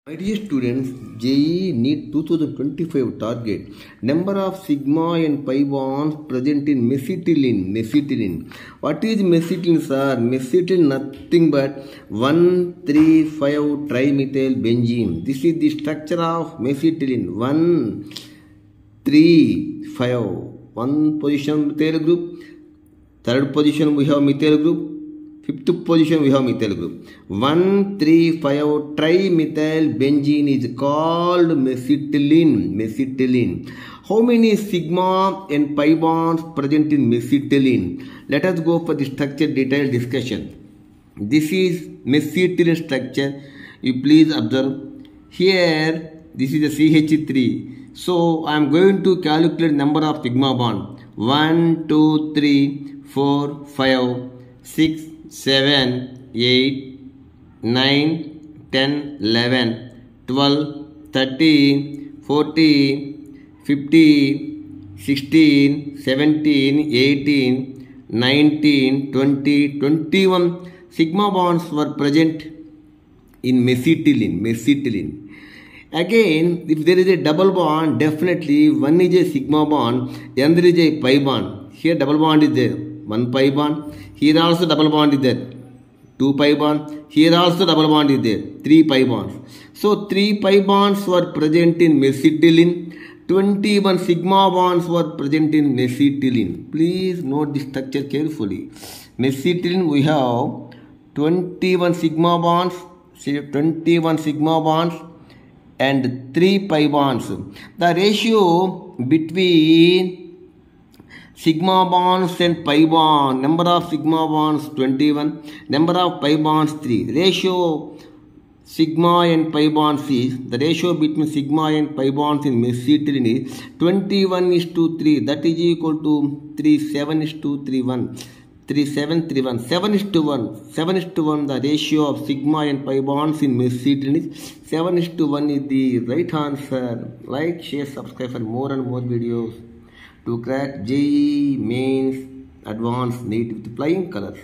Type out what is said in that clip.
My dear students, JEE NEET 2025 target number of sigma and pi bonds present in mesitylene. What is mesitylene, sir? Mesitylene nothing but 1,3,5 trimethyl benzene. This is the structure of mesitylene. 1,3,5. One position methyl group. Third position we have methyl group. Fifth position we have methyl group. 1,3,5 trimethyl benzene is called mesitylene. How many sigma and pi bonds present in mesitylene? Let us go for the structure detailed discussion. This is mesitylene structure. You please observe. Here this is a CH3. So I am going to calculate number of sigma bond. 1, 2, 3, 4, 5, 6, 7, 8, 9, 10, 11, 12, 13, 14, 15, 16, 17, 18, 19, 20, 21 sigma bonds were present in mesitylene. Again, if there is a double bond, definitely one is a sigma bond, the other is a pi bond. Here double bond is there, one pi bond. Here also double bond is there, 2 pi bond. Here also double bond is there, 3 pi bonds. So 3 pi bonds were present in mesitylene. 21 sigma bonds were present in mesitylene. Please note the structure carefully. Mesitylene we have 21 sigma bonds, and 3 pi bonds. The ratio between sigma bonds and pi bond, number of sigma bonds 21, number of pi bonds 3. Ratio sigma and pi bonds is, the ratio between sigma and pi bonds in mesitylene is 21:3. That is equal to 37:3:1. 37:3:1. 7:1. 7:1. The ratio of sigma and pi bonds in mesitylene is 7:1 is the right answer. Like, share, subscribe for more and more videos to crack JEE Mains Advanced NEET with flying colors.